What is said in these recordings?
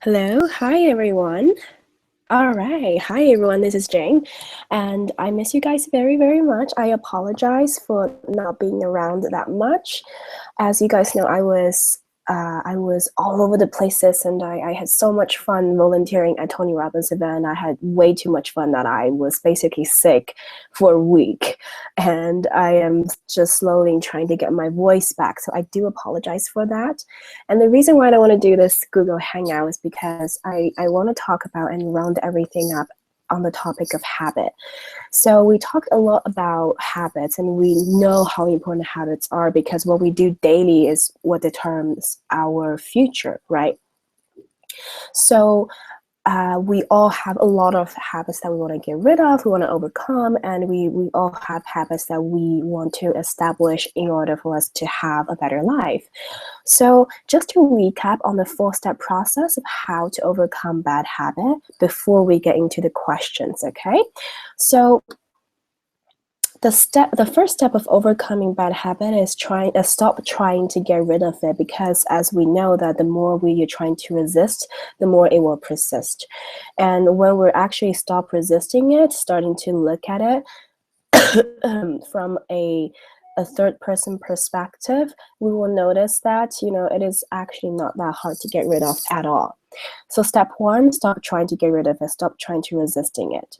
Hello, hi everyone. All right, hi everyone, this is Jane, and I miss you guys very, very much. I apologize for not being around that much. As you guys know, I was all over the places, and I had so much fun volunteering at Tony Robbins event. I had way too much fun that I was basically sick for a week, and I am just slowly trying to get my voice back. So I do apologize for that. And the reason why I want to do this Google Hangout is because I want to talk about and round everything up on the topic of habit. So we talk a lot about habits, and we know how important habits are because what we do daily is what determines our future, right? So we all have a lot of habits that we want to get rid of, we want to overcome, and we all have habits that we want to establish in order for us to have a better life. So just to recap on the four-step process of how to overcome bad habit before we get into the questions, okay? So the first step of overcoming bad habit is stop trying to get rid of it, because as we know that the more you're trying to resist, the more it will persist. And when we're actually stop resisting it, starting to look at it from a third person perspective, we will notice that it is actually not that hard to get rid of at all. So step one, stop trying to get rid of it, stop trying to resisting it.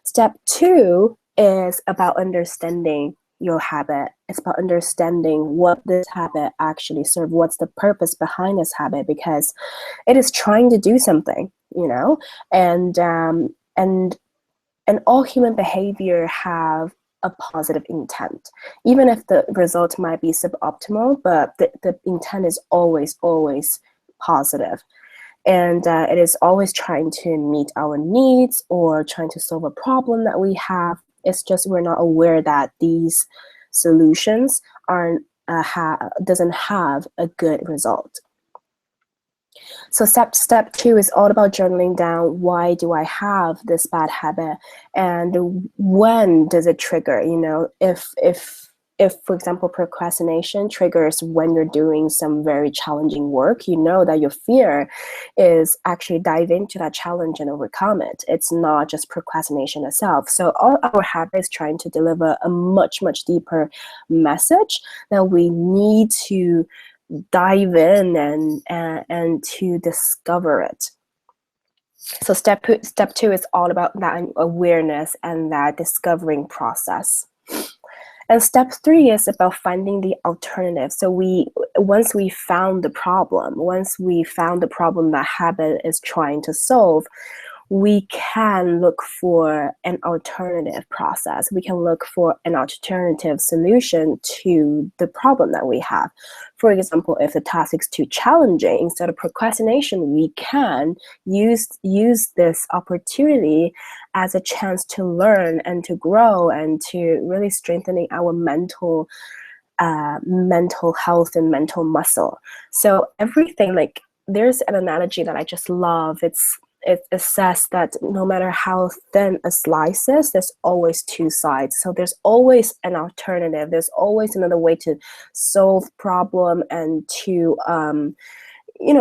Step two is about understanding your habit. It's about understanding what this habit actually serves, what's the purpose behind this habit, because it is trying to do something, and all human behavior have a positive intent, even if the result might be suboptimal, but the intent is always positive. And it is always trying to meet our needs or trying to solve a problem that we have. It's just we're not aware that these solutions aren't doesn't have a good result. So step two is all about journaling down, why do I have this bad habit, and when does it trigger? If for example procrastination triggers when you're doing some very challenging work, you know that your fear is actually dive into that challenge and overcome it. It's not just procrastination itself. So all our habits trying to deliver a much deeper message that we need to dive in and to discover it. So step two is all about that awareness and that discovering process. And step three is about finding the alternative. So once we found the problem that habit is trying to solve, we can look for an alternative process. We can look for an alternative solution to the problem that we have. For example, if the task is too challenging, instead of procrastination, we can use this opportunity as a chance to learn and to grow and to really strengthening our mental health and mental muscle. So everything, like, there's an analogy that I just love. It says that no matter how thin a slice is, there's always two sides. So there's always an alternative. There's always another way to solve problem and to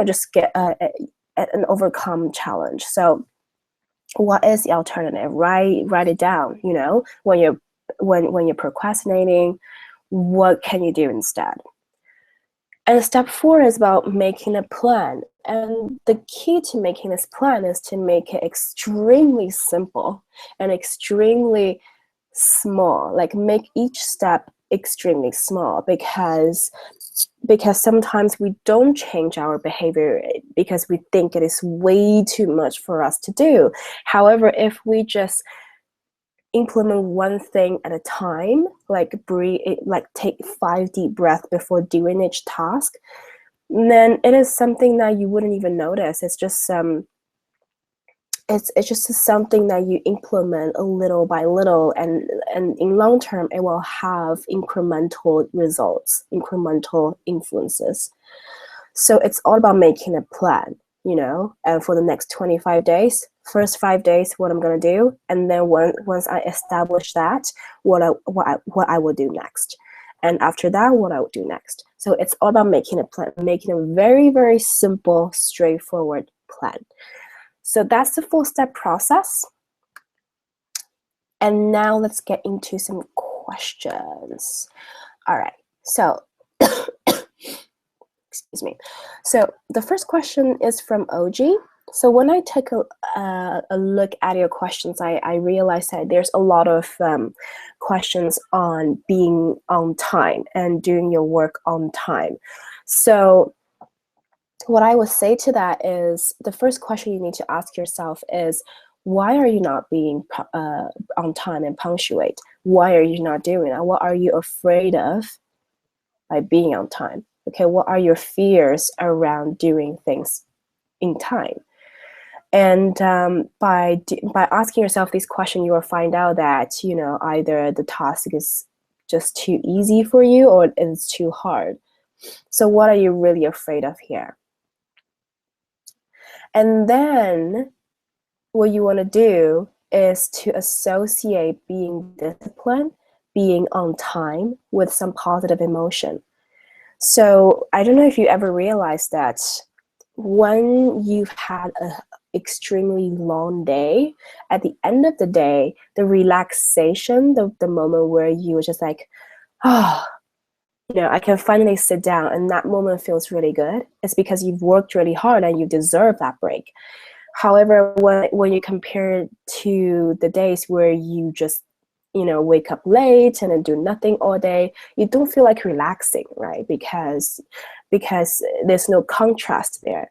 just get an overcome challenge. So what is the alternative? Write it down. When you're procrastinating, what can you do instead? And step four is about making a plan. And the key to making this plan is to make it extremely simple and extremely small. Like, make each step extremely small, because sometimes we don't change our behavior because we think it is way too much for us to do. However, if we just implement one thing at a time, like breathe, like take 5 deep breaths before doing each task, then it is something that you wouldn't even notice. It's just it's just something that you implement a little by little, and in long term it will have incremental results, incremental influences. So it's all about making a plan, and for the next 25 days, first 5 days, what I'm going to do, and then once I establish that, what I will do next, and after that, what I will do next. So it's all about making a plan, making a very, very simple, straightforward plan. So that's the 4-step process. And now let's get into some questions. All right, so excuse me. So the first question is from OG. So when I took a look at your questions, I realized that there's a lot of questions on being on time and doing your work on time. So what I would say to that is the first question you need to ask yourself is, why are you not being on time and punctuate? Why are you not doing that? What are you afraid of by being on time? Okay, what are your fears around doing things in time? And by asking yourself this question, you will find out that, you know, either the task is just too easy for you or it's too hard. So what are you really afraid of here? And then what you want to do is to associate being disciplined, being on time, with some positive emotion. So I don't know if you ever realized that when you've had an extremely long day, at the end of the day, the relaxation, the moment where you were just like, oh, you know, I can finally sit down, and that moment feels really good. It's because you've worked really hard and you deserve that break. However, when you compare it to the days where you just, you know, wake up late and then do nothing all day, you don't feel like relaxing, right? Because there's no contrast there.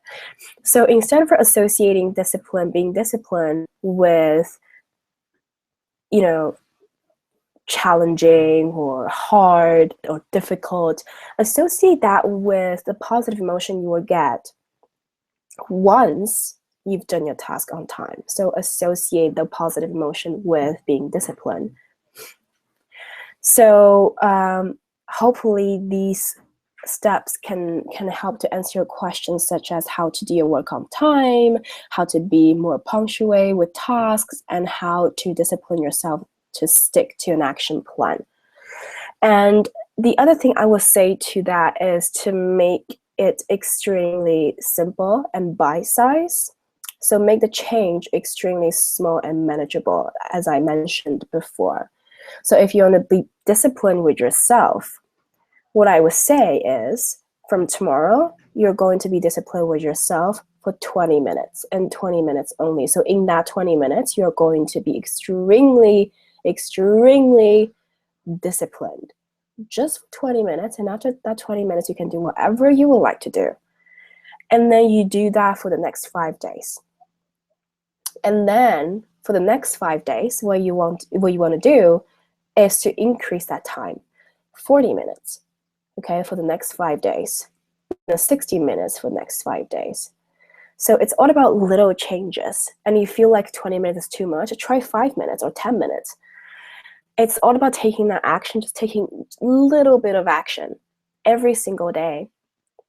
So instead of associating discipline, being disciplined with, you know, challenging or hard or difficult, associate that with the positive emotion you will get once you've done your task on time. So associate the positive emotion with being disciplined. So hopefully these steps can help to answer your questions, such as how to do your work on time, how to be more punctual with tasks, and how to discipline yourself to stick to an action plan. And the other thing I will say to that is to make it extremely simple and bite-sized. So make the change extremely small and manageable, as I mentioned before. So if you want to be disciplined with yourself, what I would say is, from tomorrow, you're going to be disciplined with yourself for 20 minutes and 20 minutes only. So in that 20 minutes, you're going to be extremely disciplined. Just for 20 minutes, and after that 20 minutes, you can do whatever you would like to do. And then you do that for the next 5 days. And then for the next 5 days, what you want to do is to increase that time, 40 minutes, okay, for the next 5 days, and 60 minutes for the next 5 days. So it's all about little changes. And you feel like 20 minutes is too much, try 5 minutes or 10 minutes. It's all about taking that action, just taking a little bit of action every single day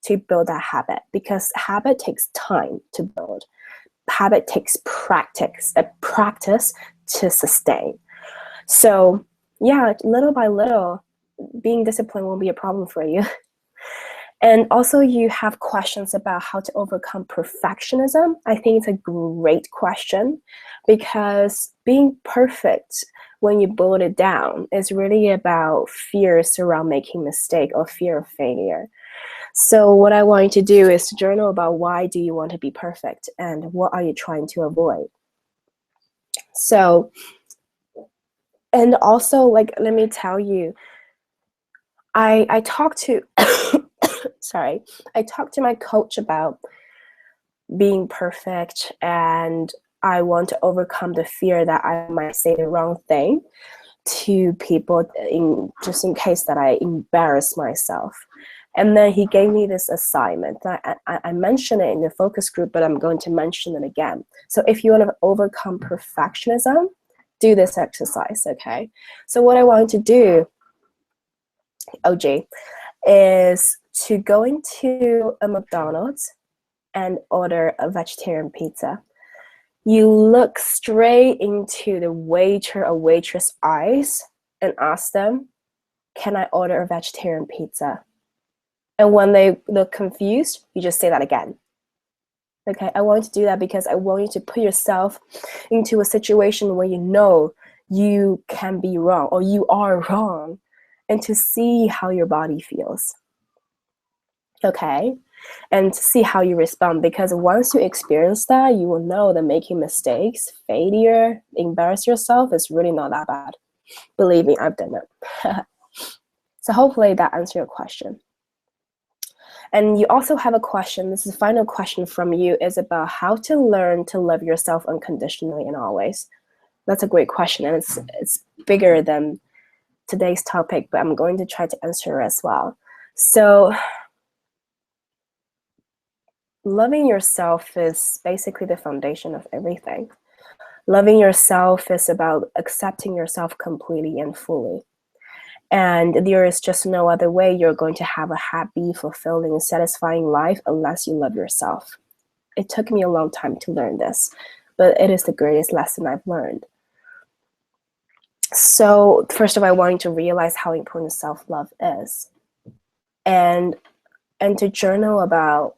to build that habit, because habit takes time to build. Habit takes practice to sustain. So yeah, little by little, being disciplined won't be a problem for you. And also, you have questions about how to overcome perfectionism. I think it's a great question, because being perfect, when you boil it down, is really about fears around making mistake or fear of failure. So what I want you to do is to journal about why do you want to be perfect and what are you trying to avoid. So, and also, like, let me tell you, I talked to sorry, I talked to my coach about being perfect, and I want to overcome the fear that I might say the wrong thing to people just in case that I embarrass myself. And then he gave me this assignment. I mentioned it in the focus group, but I'm going to mention it again. So if you want to overcome perfectionism, do this exercise, okay? So what I want to do, OG, is to go into a McDonald's and order a vegetarian pizza. You look straight into the waiter or waitress eyes and ask them, can I order a vegetarian pizza? And when they look confused, you just say that again. Okay, I want you to do that because I want you to put yourself into a situation where you know you can be wrong or you are wrong, and to see how your body feels. Okay, and to see how you respond, because once you experience that, you will know that making mistakes, failure, embarrass yourself is really not that bad. Believe me, I've done it. So hopefully that answers your question. And you also have a question, this is the final question from you, is about how to learn to love yourself unconditionally and always. That's a great question, and it's bigger than today's topic, but I'm going to try to answer as well. So loving yourself is basically the foundation of everything. Loving yourself is about accepting yourself completely and fully. And there is just no other way you're going to have a happy, fulfilling, satisfying life unless you love yourself. It took me a long time to learn this, but it is the greatest lesson I've learned. So first of all, I want you to realize how important self-love is. And to journal about,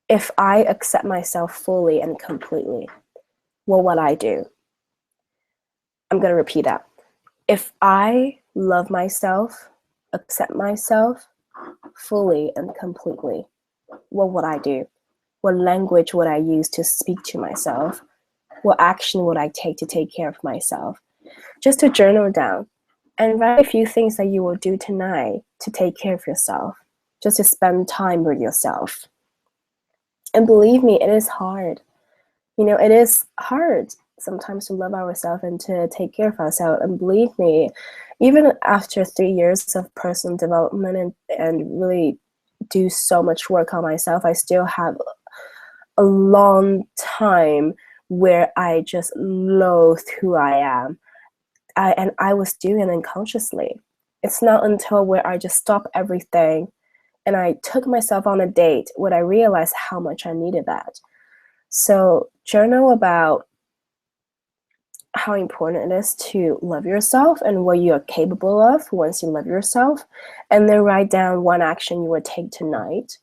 if I accept myself fully and completely, what would I do? I'm going to repeat that. If I love myself, accept myself fully and completely, what would I do? What language would I use to speak to myself? What action would I take to take care of myself? Just to journal down and write a few things that you will do tonight to take care of yourself, just to spend time with yourself. And believe me, it is hard. You know, it is hard sometimes to love ourselves and to take care of ourselves. And believe me, even after 3 years of personal development and really do so much work on myself, I still have a long time where I just loathe who I am. And I was doing it unconsciously. It's not until where I just stopped everything and I took myself on a date when I realized how much I needed that. So journal about how important it is to love yourself and what you are capable of once you love yourself, and then write down one action you would take tonight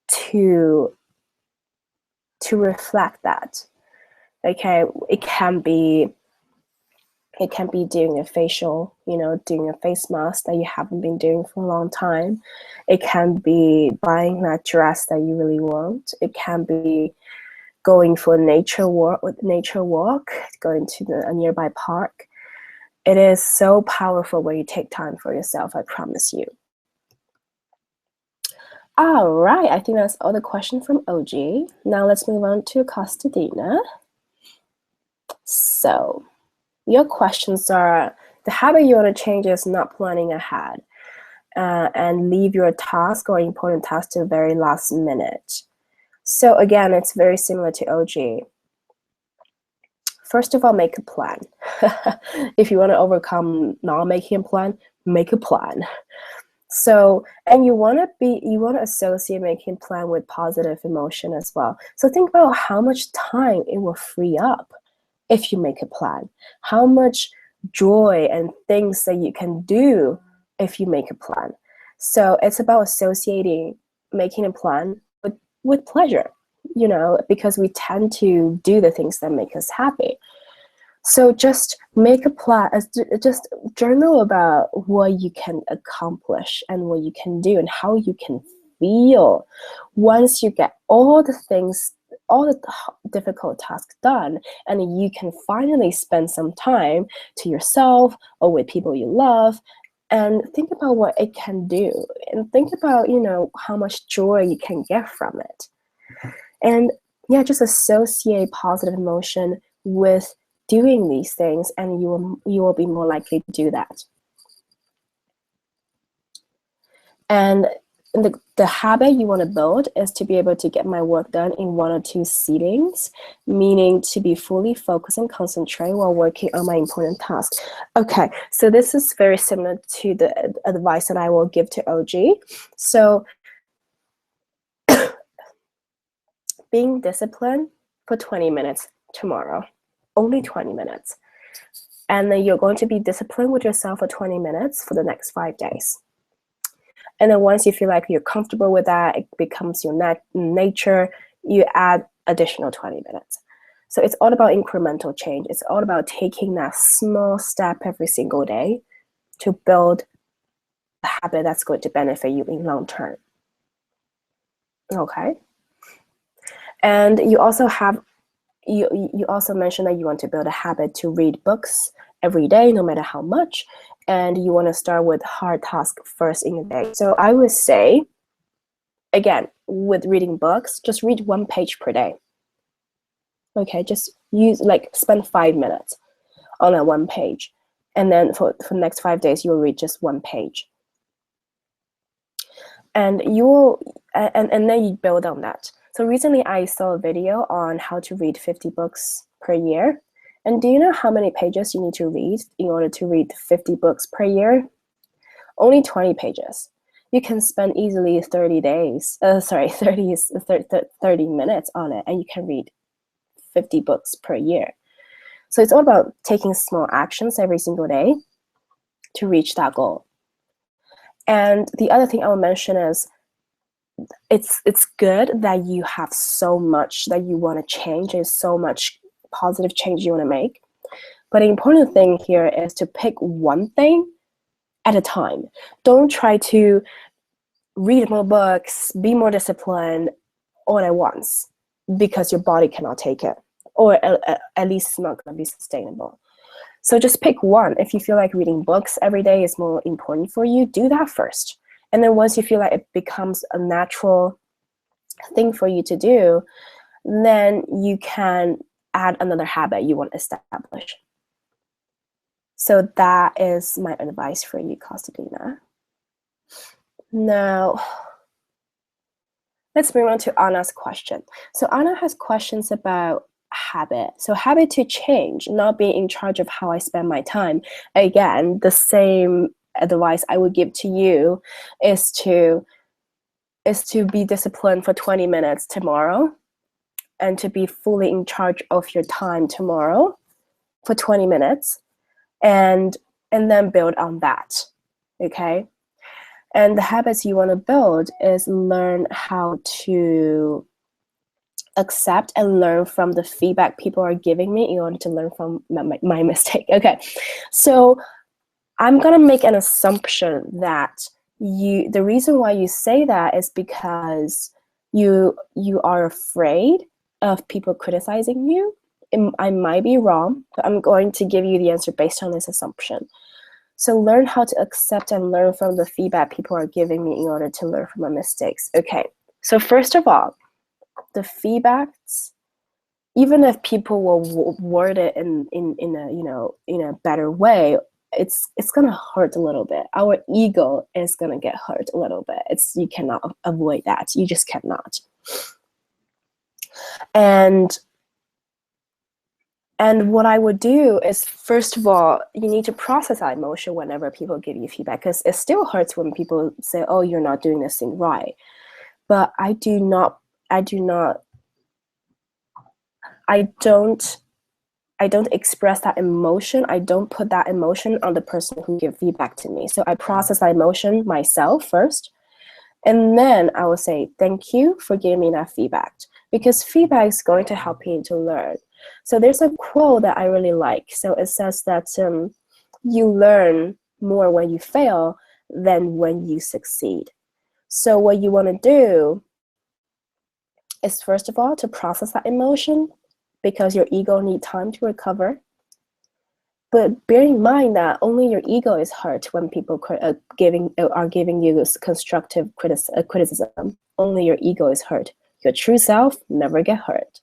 to reflect that. Okay, it can be doing a facial, you know, doing a face mask that you haven't been doing for a long time. It can be buying that dress that you really want. It can be going for a nature walk, going to a nearby park. It is so powerful when you take time for yourself, I promise you. All right, I think that's all the questions from OG. Now let's move on to Costadina. So your questions are, the habit you want to change is not planning ahead and leave your task or important task to the very last minute. So again, it's very similar to OG. First of all, make a plan. If you want to overcome not making a plan, make a plan. So, and you want to associate making a plan with positive emotion as well. So think about how much time it will free up if you make a plan. How much joy and things that you can do if you make a plan. So it's about associating making a plan with pleasure, you know, because we tend to do the things that make us happy. So just make a plan, just journal about what you can accomplish and what you can do and how you can feel once you get all the things, all the difficult tasks done, and you can finally spend some time to yourself or with people you love, and think about what it can do, and think about, you know, how much joy you can get from it. And yeah, just associate positive emotion with doing these things, and you will be more likely to do that. And the habit you want to build is to be able to get my work done in 1 or 2 sittings, meaning to be fully focused and concentrate while working on my important task. Okay, so this is very similar to the advice that I will give to OG. So being disciplined for 20 minutes tomorrow, only 20 minutes. And then you're going to be disciplined with yourself for 20 minutes for the next 5 days. And then once you feel like you're comfortable with that, it becomes your nature, you add additional 20 minutes. So it's all about incremental change. It's all about taking that small step every single day to build a habit that's going to benefit you in long term. Okay. And you also have, you also mentioned that you want to build a habit to read books every day, no matter how much, and you want to start with hard task first in the day. So I would say, again, with reading books, just read 1 page per day. Okay, just spend 5 minutes on that 1 page. And then for the next 5 days, you'll read just 1 page. And and then you build on that. So recently I saw a video on how to read 50 books per year. And do you know how many pages you need to read in order to read 50 books per year? Only 20 pages. You can spend easily 30 minutes on it, and you can read 50 books per year. So it's all about taking small actions every single day to reach that goal. And the other thing I will mention is it's good that you have so much that you want to change. There's so much positive change you want to make. But the important thing here is to pick one thing at a time. Don't try to read more books, be more disciplined all at once, because your body cannot take it, or at least it's not going to be sustainable. So just pick one. If you feel like reading books every day is more important for you, do that first. And then once you feel like it becomes a natural thing for you to do, then you can add another habit you want to establish. So that is my advice for you, Costelina. Now, let's move on to Anna's question. So Anna has questions about habit. So habit to change, not being in charge of how I spend my time. Again, the same advice I would give to you is to be disciplined for 20 minutes tomorrow, and to be fully in charge of your time tomorrow for 20 minutes, and then build on that. Okay? And the habits you want to build is learn how to accept and learn from the feedback people are giving me in order to learn from my mistake. Okay, so I'm gonna make an assumption that the reason why you say that is because you are afraid of people criticizing you. I might be wrong, but I'm going to give you the answer based on this assumption. So learn how to accept and learn from the feedback people are giving me in order to learn from my mistakes. Okay, so first of all, the feedbacks, even if people will word it in a better way, it's gonna hurt a little bit. Our ego is gonna get hurt a little bit. You cannot avoid that. You just cannot. And what I would do is, first of all, you need to process that emotion whenever people give you feedback, because it still hurts when people say, oh, you're not doing this thing right. But I don't express that emotion. I don't put that emotion on the person who gives feedback to me. So I process that emotion myself first. And then I will say, thank you for giving me that feedback, because feedback is going to help you to learn. So there's a quote that I really like. So it says that you learn more when you fail than when you succeed. So what you want to do is, first of all, to process that emotion, because your ego needs time to recover. But bear in mind that only your ego is hurt when people are giving you this constructive criticism. Only your ego is hurt. Your true self never get hurt.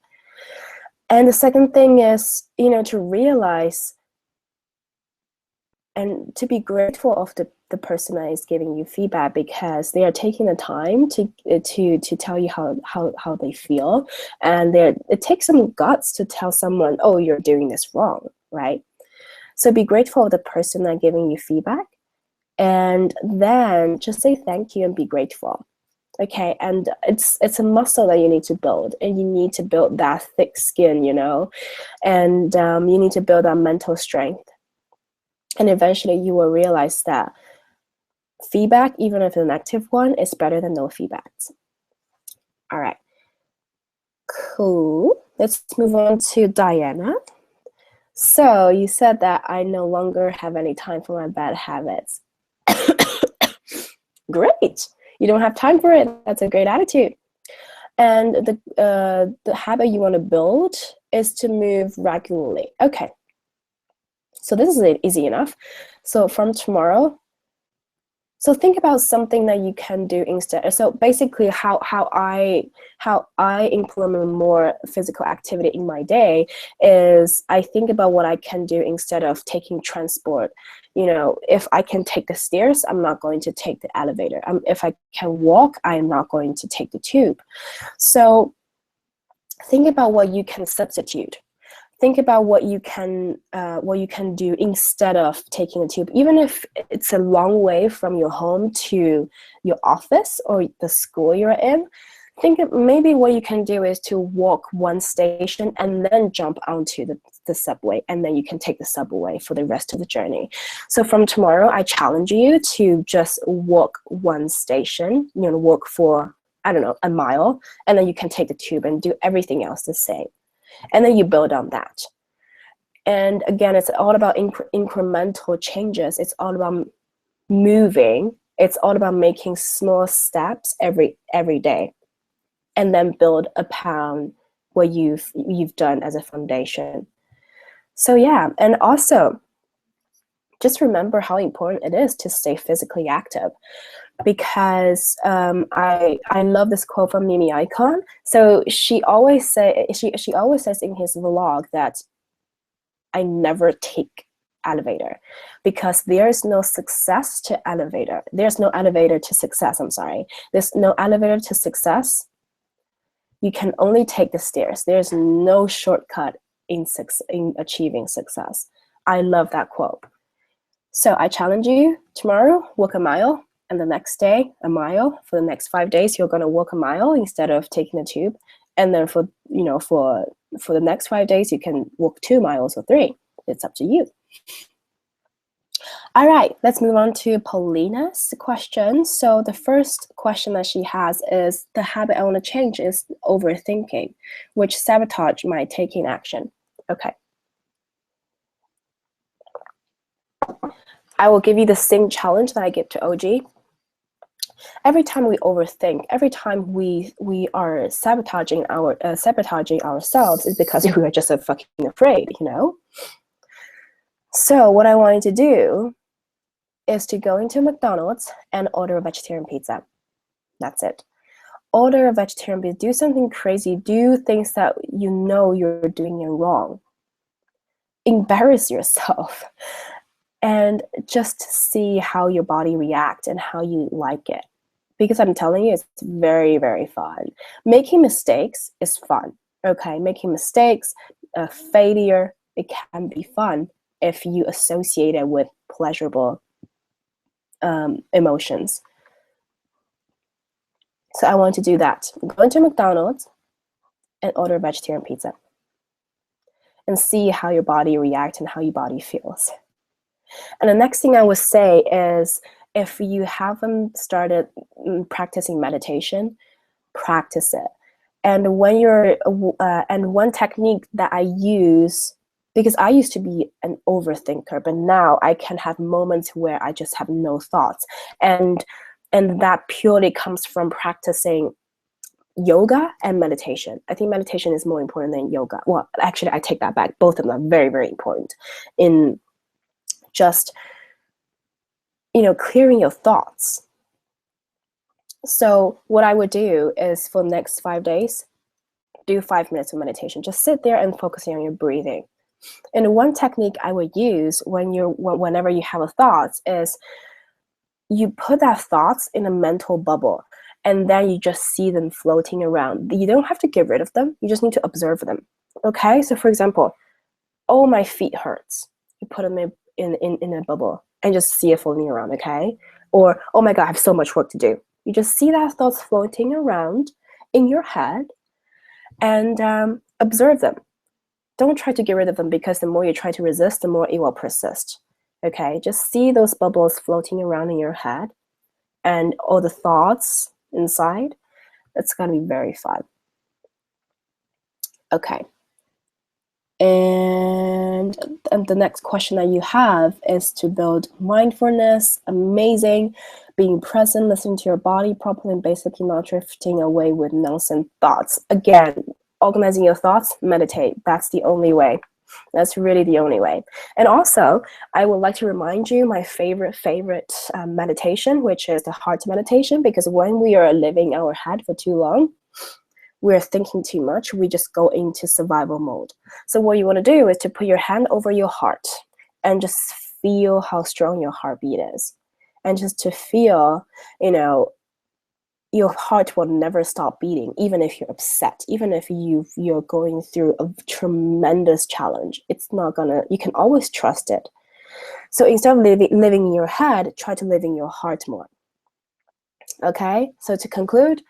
And the second thing is, to realize and to be grateful of the person that is giving you feedback, because they are taking the time to tell you how they feel, and it takes some guts to tell someone, oh, you're doing this wrong, right? So be grateful of the person that giving you feedback, and then just say thank you and be grateful. Okay, and it's a muscle that you need to build, and you need to build that thick skin, and you need to build that mental strength. And eventually you will realize that Feedback, even if it's a negative one, is better than no feedbacks. All right. Cool. Let's move on to Diana. So you said that I no longer have any time for my bad habits. Great. You don't have time for it. That's a great attitude. And the habit you want to build is to move regularly. Okay. So this is easy enough. So from tomorrow, so think about something that you can do instead. So basically how I implement more physical activity in my day is I think about what I can do instead of taking transport. You know, if I can take the stairs, I'm not going to take the elevator. If I can walk, I'm not going to take the tube. So think about what you can substitute. Think about what you can do instead of taking a tube, even if it's a long way from your home to your office or the school you're in. Think of maybe what you can do is to walk one station and then jump onto the subway, and then you can take the subway for the rest of the journey. So from tomorrow, I challenge you to just walk one station, you know, walk for, I don't know, a mile, and then you can take the tube and do everything else the same. And then you build on that. And again, it's all about incremental changes. It's all about moving. It's all about making small steps every day, and then build upon what you've done as a foundation. So yeah, and also just remember how important it is to stay physically active, because I love this quote from Mimi Icon. So she always says in his vlog that I never take elevator, because there's no success to elevator. There's no elevator to success. I'm sorry. There's no elevator to success. You can only take the stairs. There's no shortcut in achieving success. I love that quote. So I challenge you tomorrow, walk a mile, and the next day, a mile. For the next 5 days, you're gonna walk a mile instead of taking a tube. And then for the next 5 days, you can walk 2 miles or 3. It's up to you. All right, let's move on to Polina's question. So the first question that she has is, the habit I want to change is overthinking, which sabotage my taking action. Okay. I will give you the same challenge that I give to OG. Every time we overthink, every time we are sabotaging ourselves, is because we are just so fucking afraid, you know? So what I want you to do is to go into McDonald's and order a vegetarian pizza. That's it. Order a vegetarian pizza. Do something crazy. Do things that you know you're doing it wrong. Embarrass yourself. And just see how your body reacts and how you like it. Because I'm telling you, it's very, very fun. Making mistakes is fun, okay? Making mistakes, failure, it can be fun if you associate it with pleasurable emotions. So I want to do that. Go into McDonald's and order a vegetarian pizza. And see how your body reacts and how your body feels. And the next thing I would say is, if you haven't started practicing meditation, practice it. And when you're and one technique that I use, because I used to be an overthinker, but now I can have moments where I just have no thoughts, and that purely comes from practicing yoga and meditation. I think meditation is more important than yoga. Well, actually, I take that back. Both of them are very, very important in just, you know, clearing your thoughts. So what I would do is, for the next 5 days, do 5 minutes of meditation. Just sit there and focus on your breathing. And one technique I would use whenever you have a thought is, you put that thoughts in a mental bubble, and then you just see them floating around. You don't have to get rid of them. You just need to observe them. Okay? So for example, oh, my feet hurts. You put them in a bubble and just see it floating around, okay? Or, oh my God, I have so much work to do. You just see that thoughts floating around in your head and observe them. Don't try to get rid of them, because the more you try to resist, the more it will persist, okay? Just see those bubbles floating around in your head and all the thoughts inside. It's going to be very fun. Okay. And the next question that you have is to build mindfulness. Amazing. Being present, listening to your body properly, and basically not drifting away with nonsense thoughts. Again, organizing your thoughts, meditate. That's the only way. That's really the only way. And also, I would like to remind you my favorite meditation, which is the heart meditation, because when we are living our head for too long, we're thinking too much, we just go into survival mode. So what you want to do is to put your hand over your heart and just feel how strong your heartbeat is. And just to feel, your heart will never stop beating, even if you're upset, even if you're going through a tremendous challenge. It's not gonna, you can always trust it. So instead of living in your head, try to live in your heart more. Okay, so to conclude,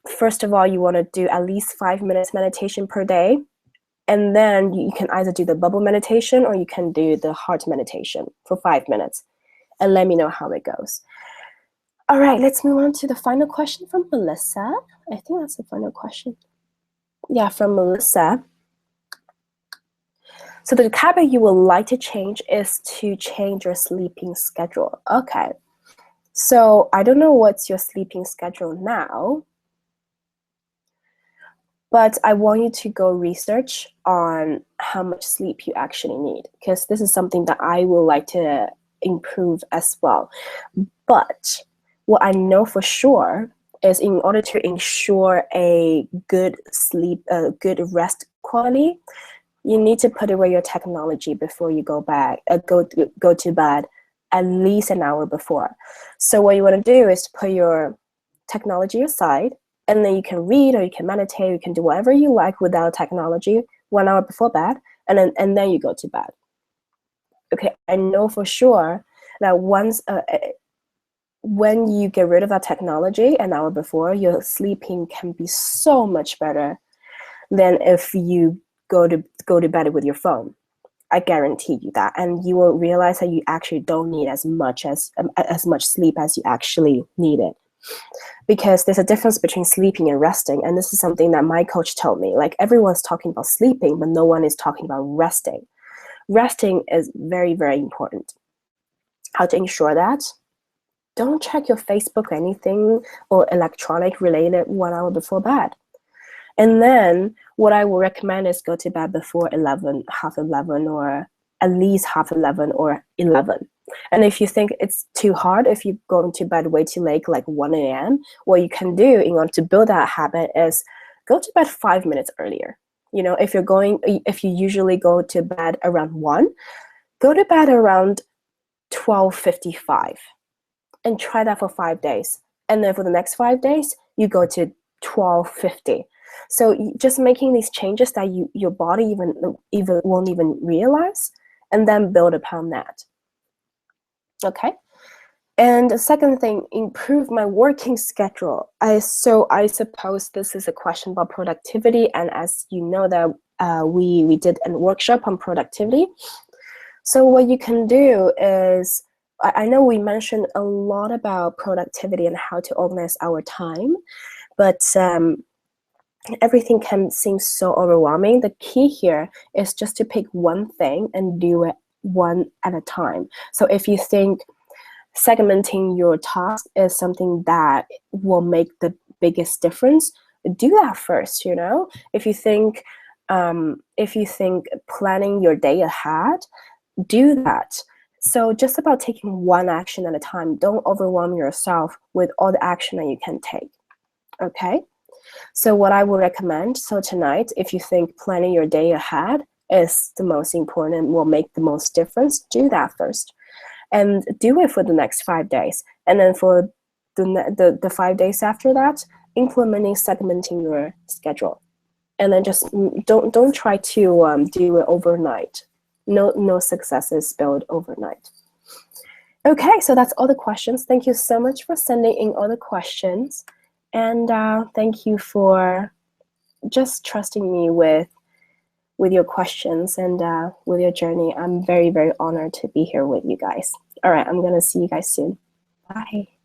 first of all, you want to do at least 5 minutes meditation per day. And then you can either do the bubble meditation or you can do the heart meditation for 5 minutes. And let me know how it goes. All right, let's move on to the final question from Melissa. I think that's the final question. Yeah, from Melissa. So the habit you would like to change is to change your sleeping schedule. Okay. So I don't know what's your sleeping schedule now, but I want you to go research on how much sleep you actually need, because this is something that I would like to improve as well. But what I know for sure is in order to ensure a good sleep, good rest quality, you need to put away your technology before you go to bed at least an hour before. So what you want to do is to put your technology aside, and then you can read or you can meditate, you can do whatever you like without technology 1 hour before bed, and then you go to bed. Okay, I know for sure that once when you get rid of that technology an hour before, your sleeping can be so much better than if you go to bed with your phone. I guarantee you that, and you will realize that you actually don't need as much sleep as you actually need it. Because there's a difference between sleeping and resting, and this is something that my coach told me. Like, everyone's talking about sleeping, but no one is talking about resting. Resting is very, very important. How to ensure that? Don't check your Facebook or anything or electronic related 1 hour before bed. And then what I would recommend is go to bed before 11, half 11, or at least half 11 or 11. And if you think it's too hard, if you're going to bed way too late, like 1 a.m., what you can do in order to build that habit is go to bed 5 minutes earlier. If you usually go to bed around 1, go to bed around 12:55 and try that for 5 days. And then for the next 5 days, you go to 12:50. So just making these changes that your body even won't even realize, and then build upon that. Okay. And the second thing, improve my working schedule. I suppose this is a question about productivity, and as you know that we did a workshop on productivity. So what you can do is, I know we mentioned a lot about productivity and how to organize our time, but everything can seem so overwhelming. The key here is just to pick one thing and do it one at a time. So if you think segmenting your task is something that will make the biggest difference, do that first. If you think planning your day ahead, do that. So just about taking one action at a time. Don't overwhelm yourself with all the action that you can take. Okay. So what I would recommend, so tonight, if you think planning your day ahead is the most important, will make the most difference, do that first. And do it for the next 5 days. And then for the 5 days after that, segmenting your schedule. And then just don't try to do it overnight. No success is built overnight. Okay, so that's all the questions. Thank you so much for sending in all the questions. And thank you for just trusting me with your questions and with your journey. I'm very, very honored to be here with you guys. All right, I'm going to see you guys soon. Bye.